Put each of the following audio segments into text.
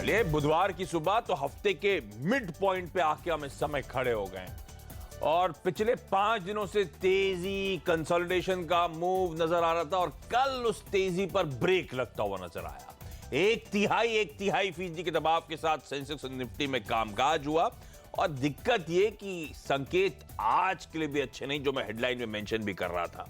चलिए बुधवार की सुबह तो हफ्ते के मिड पॉइंट पे आके हम इस समय खड़े हो गए और पिछले 5 दिनों से तेजी कंसोलिडेशन का मूव नजर आ रहा था और कल उस तेजी पर ब्रेक लगता हुआ नजर आया। एक तिहाई फीसदी के दबाव के साथ सेंसेक्स और निफ्टी में कामकाज हुआ और दिक्कत यह कि संकेत आज के लिए भी अच्छे नहीं, जो मैं हेडलाइन में मेंशन भी कर रहा था।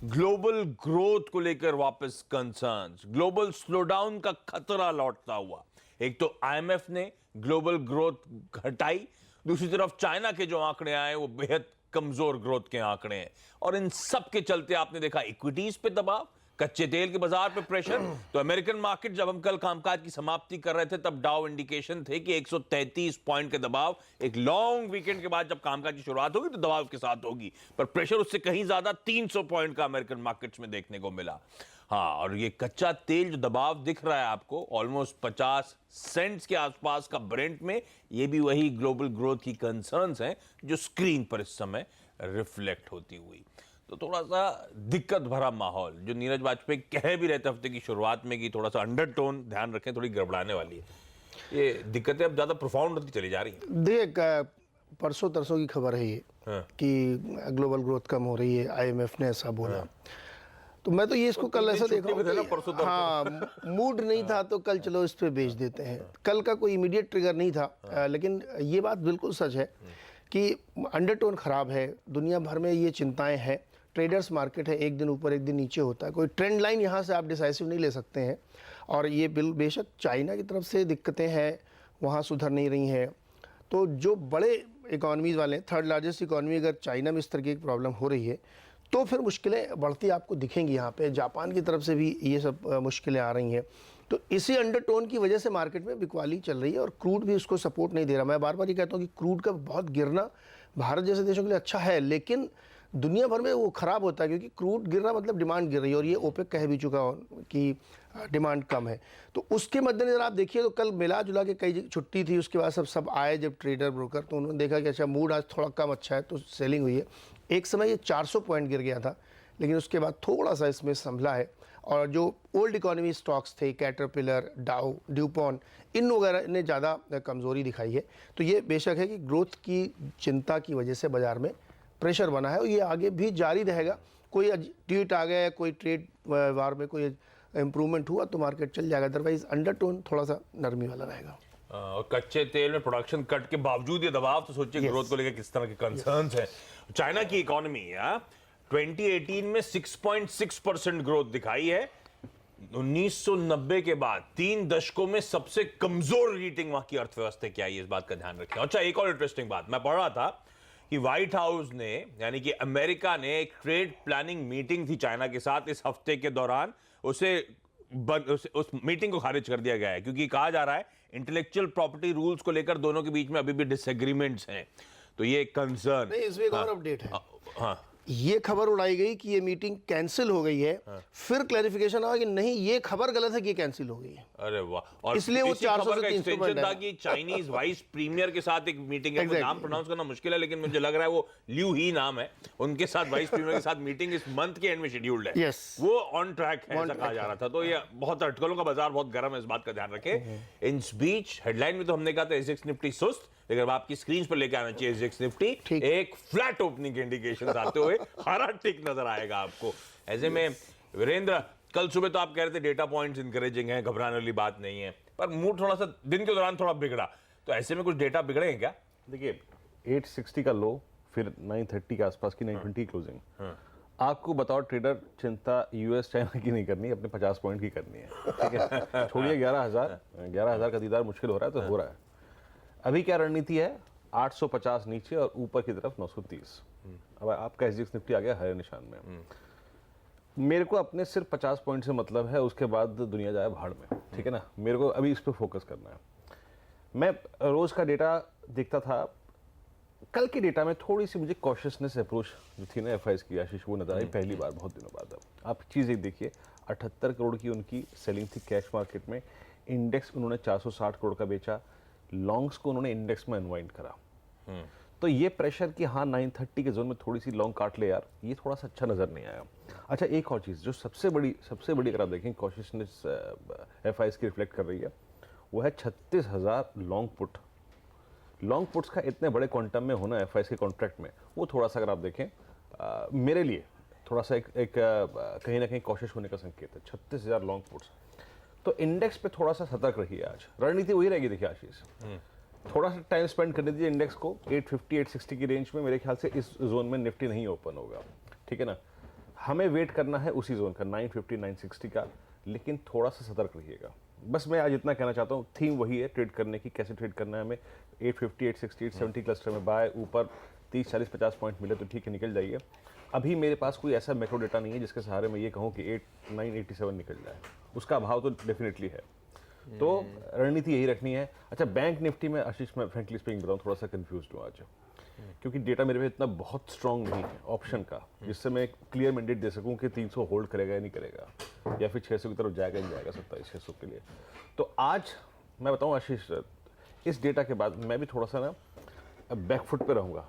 ग्लोबल ग्रोथ को लेकर वापस कंसर्न्स, ग्लोबल स्लोडाउन का खतरा लौटता हुआ। एक तो आईएमएफ ने ग्लोबल ग्रोथ घटाई, दूसरी तरफ चाइना के जो आंकड़े आए वो बेहद कमजोर ग्रोथ के आंकड़े हैं और इन सब के चलते आपने देखा इक्विटीज पे दबाव, कच्चे तेल के बाजार पे प्रेशर। तो अमेरिकन मार्केट, जब हम कल कामकाज की समाप्ति कर रहे थे तब डाउ इंडिकेशन थे कि 133 पॉइंट के दबाव एक लॉन्ग वीकेंड के बाद जब कामकाज की शुरुआत होगी तो दबाव के साथ होगी, पर प्रेशर उससे कहीं ज्यादा 300 पॉइंट का अमेरिकन मार्केट्स में देखने को मिला। हाँ, और ये कच्चा तेल जो दबाव दिख रहा है आपको ऑलमोस्ट 50 सेंट्स के आसपास का ब्रेंट में, ये भी वही ग्लोबल ग्रोथ की कंसर्न्स हैं जो स्क्रीन पर इस समय रिफ्लेक्ट होती हुई। तो थोड़ा सा दिक्कत भरा माहौल, जो नीरज वाजपेयी कह भी रहे थे हफ्ते की शुरुआत में कि थोड़ा सा अंडरटोन ध्यान रखें, थोड़ी गड़बड़ाने वाली है। ये दिक्कतें अब ज्यादा प्रोफाउंड होती चली जा रही हैं। देख, परसों तरसों की खबर है ये कि ग्लोबल ग्रोथ कम हो रही है, आईएमएफ ने ऐसा बोला। तो मैं तो ये इसको कल ऐसा देखा हूं, हाँ, मूड नहीं था तो कल चलो इस पे बेच देते हैं। कल का कोई इमीडिएट ट्रिगर नहीं था, लेकिन ये बात बिल्कुल सच है कि अंडरटोन खराब है। दुनिया भर में ये चिंताएं हैं। ट्रेडर्स मार्केट है, एक दिन ऊपर एक दिन नीचे होता है, कोई ट्रेंड लाइन यहाँ से आप डिसाइसिव नहीं ले सकते हैं। और ये बेशक चाइना की तरफ से दिक्कतें हैं, वहाँ सुधर नहीं रही हैं। तो जो बड़े इकॉनमीज़ वाले, थर्ड लार्जेस्ट इकॉनमी अगर चाइना में इस तरह की प्रॉब्लम हो रही है तो फिर मुश्किलें बढ़ती आपको दिखेंगी। यहाँ पे जापान की तरफ से भी ये सब मुश्किलें आ रही हैं। तो इसी अंडरटोन की वजह से मार्केट में बिकवाली चल रही है और क्रूड भी उसको सपोर्ट नहीं दे रहा। मैं बार बार ये कहता हूँ कि क्रूड का बहुत गिरना भारत जैसे देशों के लिए अच्छा है, लेकिन दुनिया भर में वो खराब होता है क्योंकि क्रूड गिरना मतलब डिमांड गिर रही है और ये ओपेक कह भी चुका कि डिमांड कम है। तो उसके मद्देनजर आप देखिए तो कल मिला जुला के कई छुट्टी थी, उसके बाद सब आए जब ट्रेडर ब्रोकर, तो उन्होंने देखा कि अच्छा मूड आज थोड़ा कम अच्छा है तो सेलिंग हुई है। एक समय ये 400 पॉइंट गिर गया था, लेकिन उसके बाद थोड़ा सा इसमें संभला है। और जो ओल्ड इकोनॉमी स्टॉक्स थे, कैटरपिलर, डाउ, ड्यूपॉन, इन वगैरह ने ज़्यादा कमज़ोरी दिखाई है। तो ये बेशक है कि ग्रोथ की चिंता की वजह से बाज़ार में प्रेशर बना है और ये आगे भी जारी रहेगा। कोई ट्वीट आ गया, कोई ट्रेड वार में कोई इम्प्रूवमेंट हुआ तो मार्केट चल जाएगा, अदरवाइज अंडरटोन थोड़ा सा नरमी वाला रहेगा। और कच्चे तेल में प्रोडक्शन कट के बावजूद ये दबाव, तो सोचिए ग्रोथ को लेकर किस तरह के कंसर्न्स हैं। चाइना की इकोनॉमी 2018 में 6.6% ग्रोथ दिखाई है। 1990 के बाद 3 दशकों में सबसे कमजोर रीडिंग वहां की अर्थव्यवस्था क्या है, इस बात का ध्यान रखें। अच्छा, एक और इंटरेस्टिंग बात मैं पढ़ रहा था कि व्हाइट हाउस ने, यानी कि अमेरिका ने, एक ट्रेड प्लानिंग मीटिंग थी चाइना के साथ इस हफ्ते के दौरान, उस उस मीटिंग को खारिज कर दिया गया है क्योंकि कहा जा रहा है इंटेलेक्चुअल प्रॉपर्टी रूल्स को लेकर दोनों के बीच में अभी भी डिसएग्रीमेंट्स हैं। तो ये कंसर्न नहीं, इसमें एक और अपडेट है। हाँ, ये खबर उड़ाई गई कि ये मीटिंग कैंसिल हो गई है। फिर क्लैरिफिकेशन आया कि नहीं, ये खबर गलत है कि ये कैंसिल हो गई है। अरे वाह! और इसलिए वो 400 से 300 एक्सटेंशन था कि चाइनीज वाइस प्रीमियर के साथ एक मीटिंग है। exactly. नाम प्रोनाउंस करना मुश्किल है, लेकिन मुझे लग रहा है वो ल्यू ही नाम है, उनके साथ वाइस प्रीमियर के साथ मीटिंग इस मंथ के एंड में शेड्यूल्ड है। yes. वो ऑन ट्रैक है ऐसा कहा जा रहा था। तो ये बहुत अटकलों का बाजार बहुत गर्म है, इस बात का ध्यान रखें। इन बीच हेडलाइन में तो हमने कहा था एसएक्स निफ्टी सुस्त, लेकिन अब आपकी स्क्रीन पर लेकर आना चाहिए एसएक्स निफ्टी एक फ्लैट ओपनिंग के इंडिकेशन आते हुए हरा टिक नजर आएगा आपको। ऐसे में वीरेंद्र, कल सुबह तो आप कह रहे थे डेटा पॉइंट्स इंकरेजिंग है, घबराने वाली बात नहीं है, पर मूड थोड़ा सा दिन के दौरान थोड़ा बिगड़ा, तो ऐसे में कुछ डेटा बिगड़े हैं क्या? देखिए, 860 का लो, फिर 930 के आसपास की 920 क्लोजिंग। आपको बताओ ट्रेडर, चिंता यूएस चाइना की नहीं करनी, अपने 50 पॉइंट की करनी है, ठीक है। छोड़िए 11,000 का दीदार मुश्किल हो रहा है तो हो रहा है। अभी क्या रणनीति है? 850 नीचे और ऊपर की तरफ 930। अब आपका एसजीएक्स निफ्टी आ गया हरे निशान में। मेरे को अपने सिर्फ 50 पॉइंट से मतलब है, उसके बाद दुनिया जाए भाड़ में, ठीक है ना। मेरे को अभी इस पर फोकस करना है। मैं रोज का डेटा देखता था, कल के डेटा में थोड़ी सी मुझे कॉशियसनेस अप्रोच जो थी ना एफआईएस की, आशीष, वो नजर आई पहली बार बहुत दिनों बाद। अब आप चीज़ एक देखिए, 78 करोड़ की उनकी सेलिंग थी कैश मार्केट में। इंडेक्स उन्होंने 460 करोड़ का बेचा, लॉन्ग्स को उन्होंने इंडेक्स में अनवाइंड करा। तो ये प्रेशर कि हाँ 930 के जोन में थोड़ी सी लॉन्ग काट ले यार, ये थोड़ा सा अच्छा नजर नहीं आया। अच्छा, एक और चीज़ जो सबसे बड़ी अगर आप देखें कॉशियसनेस एफआईएस की रिफ्लेक्ट कर रही है, वो है 36,000 लॉन्ग पुट। लॉन्ग पुट्स का इतने बड़े क्वांटम में होना एफआईआई के कॉन्ट्रैक्ट में, वो थोड़ा सा अगर आप देखें मेरे लिए थोड़ा सा एक कहीं ना कहीं कोशिश होने का संकेत है। 36,000 लॉन्ग पुट्स, तो इंडेक्स पे थोड़ा सा सतर्क रहिए। आज रणनीति वही रहेगी। देखिए आशीष, थोड़ा सा टाइम स्पेंड करने दीजिए इंडेक्स को 850 860 की रेंज में। मेरे ख्याल से इस जोन में निफ्टी नहीं ओपन होगा, ठीक है ना। हमें वेट करना है उसी जोन का 950 960 का, लेकिन थोड़ा सा सतर्क रहिएगा। बस मैं आज इतना कहना चाहता हूँ। थीम वही है ट्रेड करने की, कैसे ट्रेड करना है हमें। 850 860 870 क्लस्टर में बाय, ऊपर 30 40 50 पॉइंट मिले तो ठीक है, निकल जाइए। अभी मेरे पास कोई ऐसा मैक्रो डेटा नहीं है जिसके सहारे मैं ये कहूँ कि 987 निकल जाए, उसका अभाव तो डेफिनेटली है। तो रणनीति यही रखनी है। अच्छा, बैंक निफ्टी में आशीष, मैं फ्रेंकली स्पीकिंग बताऊँ थोड़ा सा कंफ्यूज हूँ आज, क्योंकि डेटा मेरे पे इतना बहुत स्ट्रांग नहीं है ऑप्शन का जिससे मैं क्लियर मैंडेट दे सकूं कि 300 होल्ड करेगा या नहीं करेगा, या फिर 600 की तरफ जाएगा नहीं जाएगा 2700 के लिए। तो आज मैं बताऊं आशीष, इस डेटा के बाद मैं भी थोड़ा सा ना बैकफुट पे रहूंगा।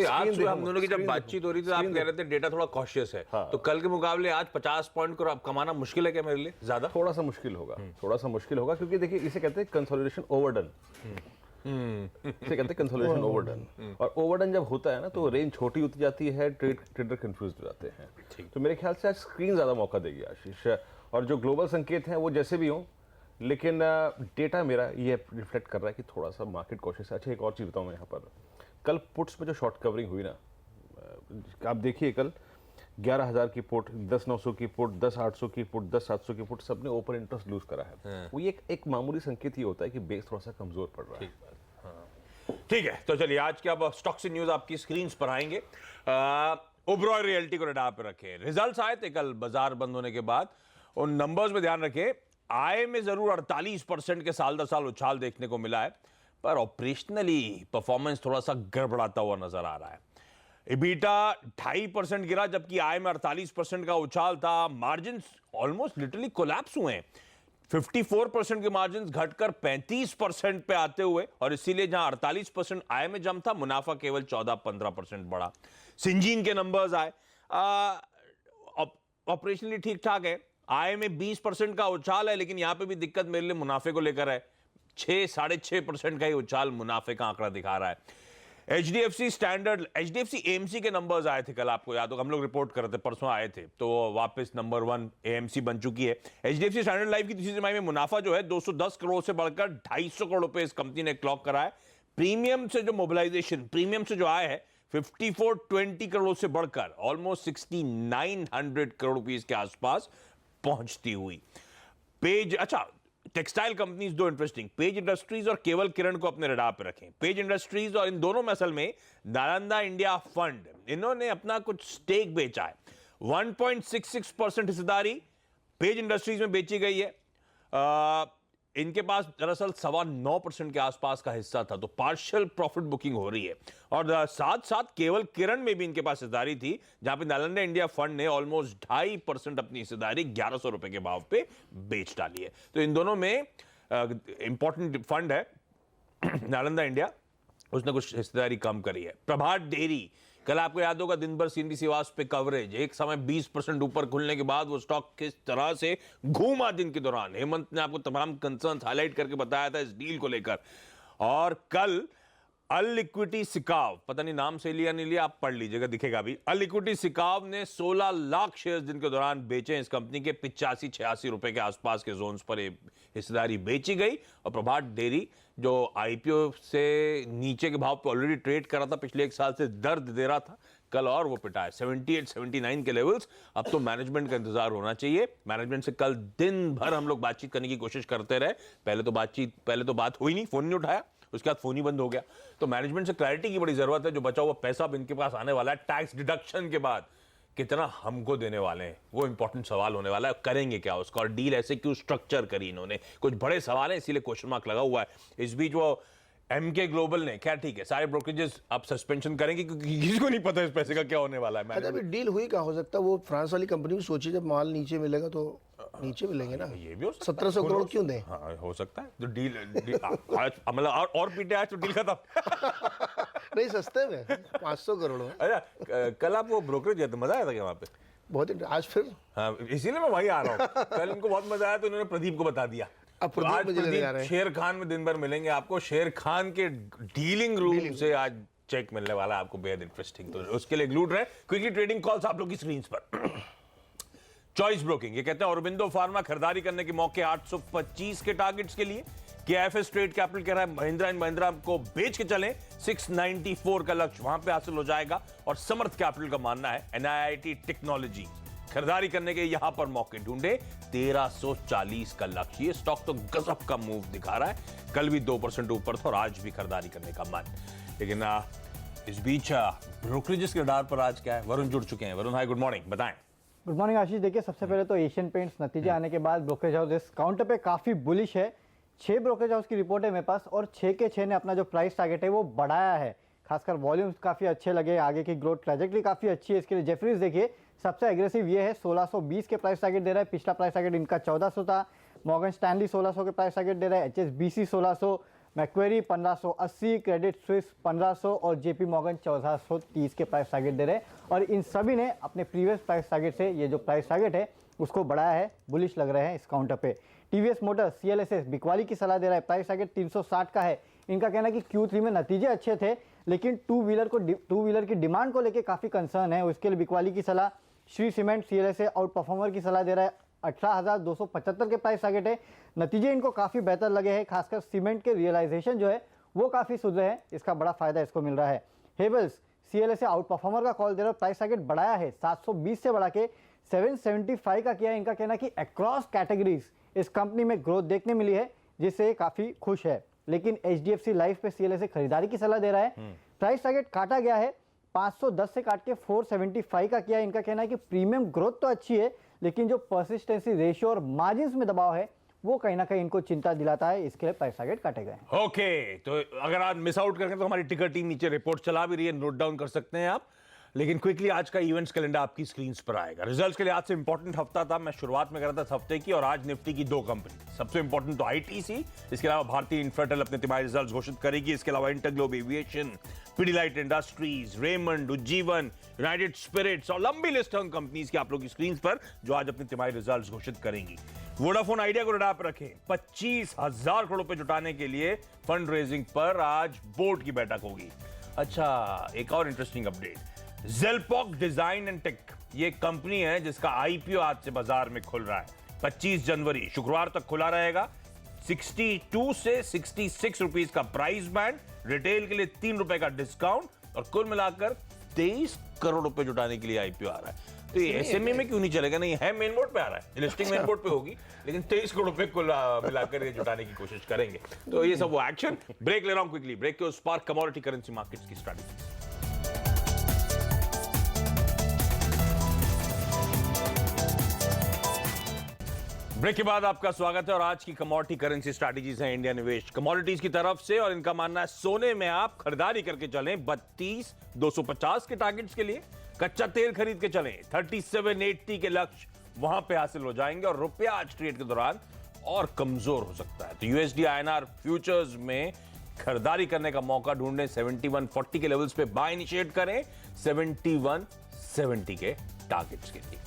आज सुबह हम दोनों की जब बातचीत हो रही थी, आप कह रहे थे डेटा थोड़ा कॉशियस है। तो कल के मुकाबले आज 50 पॉइंट को कमाना मुश्किल है क्या मेरे लिए? ज्यादा थोड़ा सा मुश्किल होगा, थोड़ा सा मुश्किल होगा, क्योंकि देखिए इसे कहते हैं कंसोलिडेशन ओवरडन। इसे कहते हैं कंसोलिडेशन ओवरडन। और ओवरडन जब होता है ना तो रेंज छोटी होती जाती है, ट्रेडर कंफ्यूज हो जाते हैं। तो मेरे ख्याल से आज स्क्रीन ज्यादा मौका देगी आशीष। और जो ग्लोबल संकेत हैं वो जैसे भी हों, लेकिन डेटा मेरा ये रिफ्लेक्ट कर रहा है कि थोड़ा सा मार्केट कॉशियस है। अच्छा, एक और चीज़ बताऊँ मैं यहाँ पर, कल पुट्स में जो शॉर्ट कवरिंग हुई ना, आप देखिए कल 11,000 की पुट, 10,900 की पुट, 10,800 की पुट, 10,700 की पुट, सबने ओपन इंटरेस्ट लूज करा है। वो ये एक मामूली संकेत ही होता है कि बेस थोड़ा सा कमजोर पड़ रहा है। ठीक है, तो चलिए आज के अब स्टॉक से न्यूज आपकी स्क्रीन पर आएंगे। ओबरॉय रियल्टी को रडार पर रखें। रिजल्ट्स आए थे कल बाजार बंद होने के बाद, उन नंबर्स में ध्यान रखें। आय में जरूर 48% के साल दर साल उछाल देखने को मिला है, पर ऑपरेशनली परफॉर्मेंस थोड़ा सा गड़बड़ाता हुआ नजर आ रहा है। इबीटा 2.5% गिरा, जबकि आय में 48% का उछाल था। मार्जिन ऑलमोस्ट लिटरली कोलैप्स हुए हैं। 54% के मार्जिन घटकर 35% पे आते हुए, और इसीलिए जहां 48% आय में जम था, मुनाफा केवल 14-15% बढ़ा। सिंजीन के नंबर्स आए, ऑपरेशनली ठीक ठाक है। आय में 20% का उछाल है, लेकिन यहां पे भी दिक्कत मेरे लिए मुनाफे को लेकर है। 6-6.5% का ही उछाल मुनाफे का आंकड़ा दिखा रहा है। HDFC स्टैंडर्ड, HDFC AMC के नंबर्स आए थे कल, आपको याद होगा हम लोग रिपोर्ट कर रहे थे, परसों आए थे, तो वापस नंबर 1 AMC बन चुकी है। HDFC स्टैंडर्ड लाइफ की तीसरी तिमाही में मुनाफा जो है 210 करोड़ से बढ़कर 250 करोड़ रुपए इस कंपनी ने क्लॉक करा है। प्रीमियम से जो मोबिलाइजेशन, प्रीमियम से जो आय है 5420 करोड़ से बढ़कर ऑलमोस्ट 6900 करोड़ रुपीस के आसपास पहुंचती हुई। पेज, अच्छा, टेक्सटाइल कंपनीज दो इंटरेस्टिंग, पेज इंडस्ट्रीज और केवल किरण को अपने रडार पे रखें। पेज इंडस्ट्रीज और इन दोनों में असल में नालंदा इंडिया फंड, इन्होंने अपना कुछ स्टेक बेचा है। 1.66% हिस्सेदारी पेज इंडस्ट्रीज में बेची गई है। इनके पास दरअसल 9.25% के आसपास का हिस्सा था, तो पार्शियल प्रॉफिट बुकिंग हो रही है। और साथ साथ केवल किरण में भी इनके पास हिस्सेदारी थी, जहां पे नालंदा इंडिया फंड ने ऑलमोस्ट 2.5% अपनी हिस्सेदारी 1100 रुपए के भाव पे बेच डाली है। तो इन दोनों में इंपॉर्टेंट फंड है नालंदा इंडिया, उसने कुछ हिस्सेदारी कम करी है। प्रभात डेयरी, कल आपको याद होगा दिन भर CNBC पे कवरेज, एक समय 20% ऊपर खुलने के बाद वो स्टॉक किस तरह से घूमा दिन के दौरान। हेमंत ने आपको तमाम कंसर्न्स हाईलाइट करके बताया था इस डील को लेकर। और कल अल इक्विटी सिकाव, पता नहीं नाम से लिया नहीं लिया, आप पढ़ लीजिएगा, दिखेगा भी। अल इक्विटी सिकाव ने 16 लाख शेयर दिन के दौरान बेचे। इस कंपनी के 85-86 रुपए के आसपास के जोन्स पर हिस्सेदारी बेची गई। और प्रभात डेयरी जो IPO से नीचे के भाव पे ऑलरेडी ट्रेड कर रहा था, पिछले एक साल से दर्द दे रहा था, कल और वो पिटा है 78-79 के लेवल्स। अब तो मैनेजमेंट का इंतजार होना चाहिए। मैनेजमेंट से कल दिन भर हम लोग बातचीत करने की कोशिश करते रहे, पहले तो बात हुई नहीं, फोन नहीं उठाया, उसके बाद फोन ही बंद हो गया। तो मैनेजमेंट से क्लैरिटी की बड़ी जरूरत है। जो बचा हुआ पैसा अब इनके पास आने वाला है टैक्स डिडक्शन के बाद, कितना हमको देने वाले हैं, वो इंपॉर्टेंट सवाल होने वाला है। करेंगे क्या उसका, और डील ऐसे क्यों स्ट्रक्चर करी इन्होंने, कुछ बड़े सवाल हैं, इसीलिए क्वेश्चन मार्क लगा हुआ है। इस बीच वो MK ग्लोबल ने, क्या ठीक है, सारे ब्रोकरेजेस अब सस्पेंशन करेंगे, क्योंकि किसी को नहीं पता इस पैसे का क्या होने वाला है। अच्छा, अभी डील हुई क्या हो सकता है? वो फ्रांस वाली कंपनी भी सोची जब माल नीचे मिलेगा तो नीचे मिलेंगे ना, ये भी हो सकता है। 1700 करोड़ क्यों दें? हाँ, हो सकता है। तो डील आज मतलब और पीटे आज तो डील खत्म। नहीं, सस्ते में 500 करोड़ में। अच्छा, कल आप वो ब्रोकरेज गए थे, मजा आया था क्या वहाँ पे? बहुत आज फिर, हाँ, इसीलिए मैं वही आ रहा हूँ। कल इनको बहुत मजा आया तो इन्होंने प्रदीप को बता दिया, अब तो आज मुझे लगा रहा है शेर खान में दिन भर मिलेंगे आपको, शेर खान के डीलिंग रूम से आज चेक मिलने वाला है आपको, बेहद इंटरेस्टिंग। तो उसके लिए ग्लूड रहे। क्विकली ट्रेडिंग कॉल्स आप लोग की स्क्रीन पर। चॉइस ब्रोकिंग, ये कहते हैं औरबिंदो फार्मा खरीदारी करने के मौके 825 के टारगेट्स के लिए। KIFS ट्रेड कैपिटल कह रहा है महिंद्रा एंड महिंद्रा को बेच के चलें, 694 का लक्ष्य वहां पे हासिल हो जाएगा। और समर्थ कैपिटल का मानना है NIIT टेक्नोलॉजी खरीदारी करने के यहां पर मौके ढूंढे, 1340 का लक्ष्य। ये स्टॉक तो गजब का मूव दिखा रहा है, कल भी 2% ऊपर था और आज भी खरीदारी करने का मन। लेकिन इस बीच ब्रोकरेजेस के रडार पर आज क्या है, वरुण जुड़ चुके हैं। वरुण हाय, गुड मॉर्निंग, बताएं। गुड मॉर्निंग आशीष। देखिए, सबसे पहले तो एशियन पेंट्स नतीजे आने के बाद ब्रोकरेज हाउस इस काउंटर पे काफी बुलिश है। 6 ब्रोकरेज हाउस की रिपोर्ट है मेरे पास और 6 के 6 ने अपना जो प्राइस टारगेट है वो बढ़ाया है। खासकर वॉल्यूम्स काफी अच्छे लगे, आगे की ग्रोथ ट्रैजेक्टरी काफी अच्छी है। इसके लिए जेफरीज देखिए सबसे एग्रेसिव ये है, 1620 के प्राइस टारगेट दे रहा है। पिछला प्राइस टारगेट इनका 1400 था। मॉर्गन स्टैनली 1600 के प्राइस टारगेट दे रहा है। HSBC 1600, मैक्वेरी 1580, क्रेडिट स्विस 1500 और JP मॉर्गन 1430 के प्राइस टारगेट दे रहे हैं। और इन सभी ने अपने प्रीवियस प्राइस टारगेट से ये जो प्राइस टारगेट है उसको बढ़ाया है, बुलिश लग रहे हैं इस काउंटर पे। TVS मोटर्स CLSS बिकवाली की सलाह दे रहा है, प्राइस टारगेट 360 का है। इनका कहना है कि Q3 में नतीजे अच्छे थे लेकिन टू व्हीलर की डिमांड को लेकर काफी कंसर्न है। उसके लिए बिकवाली की सलाह। Shri cement CLSA out performer की सलाह दे रहा है, 18,275 के प्राइस टारगेट है। नतीजे इनको काफी बेहतर लगे हैं, खासकर सीमेंट के रियलाइजेशन जो है वो काफी सुधरे हैं, इसका बड़ा फायदा इसको मिल रहा है। हेवल्स CLSA आउट परफॉर्मर का कॉल दे रहा है, प्राइस टारगेट बढ़ाया है, 720 से बढ़ा के 775 का किया है। इनका कहना है कि अक्रॉस कैटेगरीज इस कंपनी में ग्रोथ देखने मिली है जिससे काफी खुश है। लेकिन HDFC लाइफ पे CLSA खरीदारी की सलाह दे रहा है, प्राइस टारगेट काटा गया है, 510 से काट के 475 का किया है। इनका कहना है कि प्रीमियम ग्रोथ तो अच्छी है लेकिन जो परसिस्टेंसी रेशियो और मार्जिन्स में दबाव है वो कहीं ना कहीं इनको चिंता दिलाता है, इसके लिए प्राइस टारगेट काटे गए। ओके, तो अगर आप मिस आउट करके तो हमारी टिकर टीम नीचे रिपोर्ट चला भी रही है, नोट डाउन कर सकते हैं आप। लेकिन क्विकली आज का इवेंट्स कैलेंडर आपकी स्क्रीन पर आएगा। रिजल्ट्स के लिए आज से इंपॉर्टेंट हफ्ता था, मैं शुरुआत में कर रहा था हफ्ते की, और आज निफ्टी की 2 कंपनी सबसे इंपॉर्टेंट तो ITC, इसके अलावा भारतीय इंफ्राटेल अपने तिमाही रिजल्ट्स घोषित करेगी। इसके अलावा InterGlobe Aviation, Pidilite Industries, Raymond, Ujjivan, United Spirits और लंबी लिस्ट है उन कंपनीज की आप लोग की स्क्रीन पर जो आज अपने तिमाही रिजल्ट्स घोषित करेंगी। वोडाफोन आइडिया को रडार पर रखें, 25,000 करोड़ रुपए जुटाने के लिए फंड रेजिंग पर आज बोर्ड की बैठक होगी। अच्छा, एक और इंटरेस्टिंग अपडेट, जेलपॉक डिजाइन एंड टेक, ये कंपनी है जिसका IPO आज से बाजार में खुल रहा है। 25 जनवरी शुक्रवार तक खुला रहेगा। 62 से 66 रुपीस का प्राइस बैंड, रिटेल के लिए 3 रुपए का डिस्काउंट और कुल मिलाकर 23 करोड़ रुपए जुटाने के लिए IPO आ रहा है। तो ये SME में क्यों नहीं चलेगा? नहीं है, मेन बोर्ड पे आ रहा है, लिस्टिंग मेन बोर्ड पे होगी, लेकिन 23 करोड़ रुपए कुल मिलाकर ये जुटाने की कोशिश करेंगे। तो ये सब वो एक्शन। ब्रेक ले रहा हूं क्विकली, ब्रेक के उस पार कमोडिटी करेंसी मार्केट्स की स्ट्रैटेजी। ब्रेक के बाद आपका स्वागत है और आज की कमोडिटी करेंसी स्ट्रैटेजीज हैं इंडिया निवेश कमोडिटीज की तरफ से, और इनका मानना है सोने में आप खरीदारी करके चलें 32,250 के टारगेट्स के लिए, कच्चा तेल खरीद के चलें 3780 के लक्ष्य वहां पे हासिल हो जाएंगे, और रुपया आज ट्रेड के दौरान और कमजोर हो सकता है। तो USD INR फ्यूचर्स में खरीदारी करने का मौका ढूंढें, 7140 के लेवल्स पे बाय इनिशिएट करें 7170 के टारगेट्स के लिए।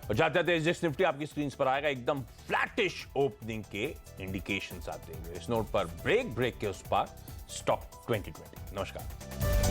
और जाते जाते एसजीएक्स निफ्टी आपकी स्क्रीन पर आएगा, एकदम फ्लैटिश ओपनिंग के इंडिकेशंस आते हैं। इस नोट पर ब्रेक के उस पार स्टॉक 2020। नमस्कार।